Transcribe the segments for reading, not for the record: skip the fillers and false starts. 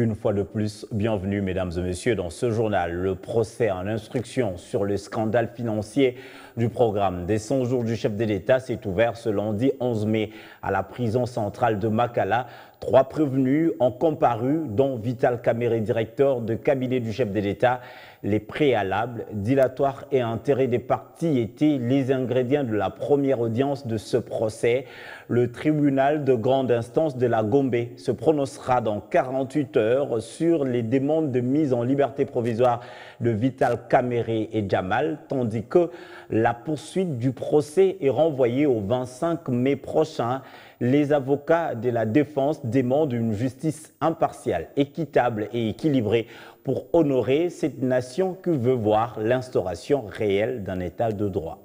Une fois de plus, bienvenue mesdames et messieurs dans ce journal. Le procès en instruction sur le scandale financier du programme des 100 jours du chef de l'État s'est ouvert ce lundi 11 mai à la prison centrale de Makala. 3 prévenus ont comparu, dont Vital Kamerhe, directeur de cabinet du chef de l'État. Les préalables, dilatoires et intérêts des parties étaient les ingrédients de la première audience de ce procès. Le tribunal de grande instance de la Gombe se prononcera dans 48 heures sur les demandes de mise en liberté provisoire de Vital Kamerhe et Jamal, tandis que la poursuite du procès est renvoyée au 25 mai prochain. Les avocats de la défense demandent une justice impartiale, équitable et équilibrée pour honorer cette nation qui veut voir l'instauration réelle d'un état de droit.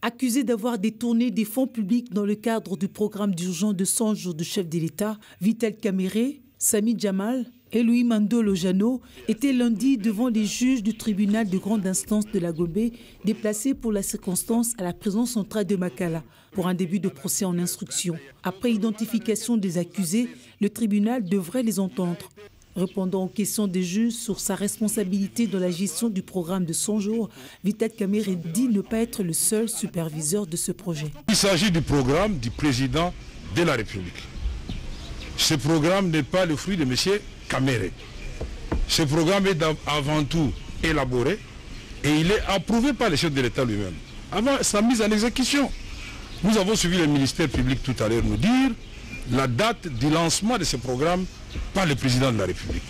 Accusé d'avoir détourné des fonds publics dans le cadre du programme d'urgence de 100 jours du chef de l'État, Vital Kamerhe, Sami Jamal et Louis Mando Lojano étaient lundi devant les juges du tribunal de grande instance de la Gombe, déplacés pour la circonstance à la prison centrale de Makala pour un début de procès en instruction. Après identification des accusés, le tribunal devrait les entendre. Répondant aux questions des juges sur sa responsabilité dans la gestion du programme de 100 jours, Vital Kamerhe dit ne pas être le seul superviseur de ce projet. Il s'agit du programme du président de la République. Ce programme n'est pas le fruit de M. Kamerhe. Ce programme est avant tout élaboré et il est approuvé par le chef de l'État lui-même. Avant sa mise en exécution, nous avons suivi le ministère public tout à l'heure nous dire la date du lancement de ce programme par le président de la République.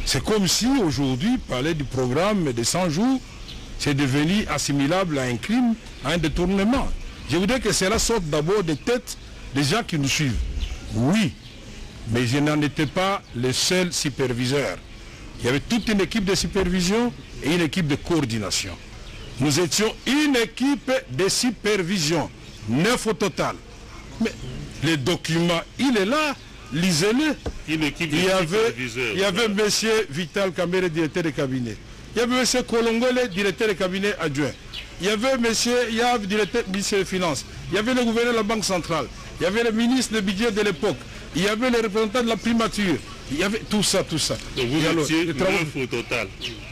C'est comme si aujourd'hui, parler du programme des 100 jours, c'est devenu assimilable à un crime, à un détournement. Je voudrais que cela sorte d'abord des têtes des gens qui nous suivent. Oui, mais je n'en étais pas le seul superviseur. Il y avait toute une équipe de supervision et une équipe de coordination. Nous étions une équipe de supervision, 9 au total. Mais les documents, il est là, lisez-le. Il y avait M. Vital Kamerhe, directeur de cabinet. Il y avait M. Kolongole, directeur de cabinet adjoint. Il y avait M. Yav, directeur du ministère des Finances. Il y avait le gouverneur de la Banque centrale. Il y avait le ministre du budget de l'époque. Il y avait les représentants de la primature. Il y avait tout ça. Donc vous étiez 9 au total.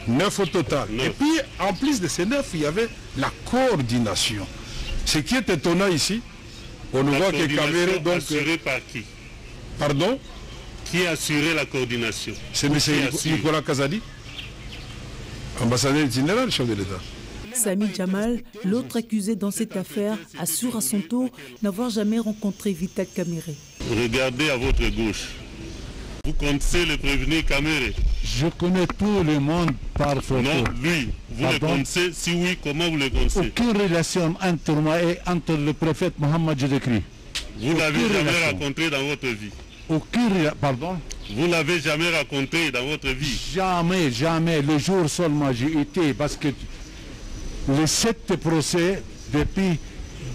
9 au total. 9. Et puis, en plus de ces 9, il y avait la coordination. Ce qui est étonnant ici, on voit que Kamerhe... donc assurée par qui? Pardon? Qui a assuré la coordination? C'est M. Nicolas Kazadi, ambassadeur itinérant, chef de l'État. Sami Jamal, l'autre accusé dans cette affaire, assure à son tour n'avoir jamais rencontré Vital Kamerhe. Regardez à votre gauche. Vous connaissez le prévenu Kamerhe? Je connais tout le monde par photo. Non, lui, vous le connaissez? Si oui, comment vous le connaissez? Aucune relation entre moi et entre le prophète Mohammed Jésus-Christ. Vous ne l'avez jamais rencontré dans votre vie? Pardon? Vous ne l'avez jamais rencontré dans votre vie? Jamais. Le jour seulement j'ai été, parce que les 7 procès depuis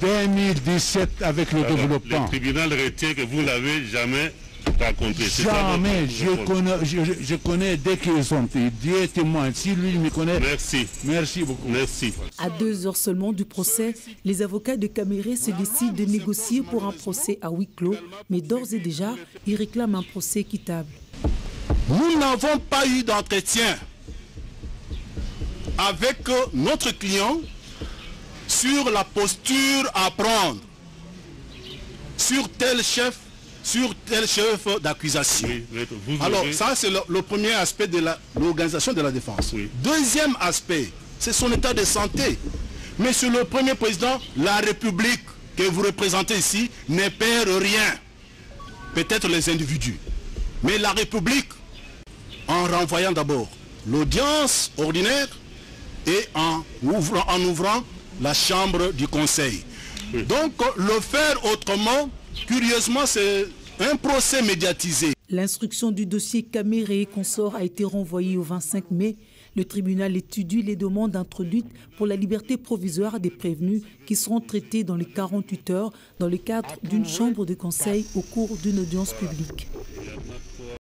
2017 avec le développement. Le tribunal retient que vous ne l'avez jamais rencontré. Jamais. Je connais dès qu'ils sont. Dieu est témoin. Si lui me connaît. Merci. Merci beaucoup. Merci. À 2 heures seulement du procès, les avocats de Kamerhe se décident de négocier pour un procès à huis clos, mais d'ores et déjà, ils réclament un procès équitable. Nous n'avons pas eu d'entretien avec notre client sur la posture à prendre sur tel chef d'accusation. Oui, alors ça c'est le premier aspect de l'organisation de la défense. Oui. Deuxième aspect, c'est son état de santé. Monsieur le Premier Président, la République que vous représentez ici ne perd rien. Peut-être les individus. Mais la République, en renvoyant d'abord l'audience ordinaire et en ouvrant la chambre du Conseil. Oui. Donc le faire autrement, curieusement, c'est un procès médiatisé. L'instruction du dossier Kamerhe et consorts a été renvoyée au 25 mai. Le tribunal étudie les demandes introduites pour la liberté provisoire des prévenus qui seront traitées dans les 48 heures dans le cadre d'une chambre de conseil au cours d'une audience publique.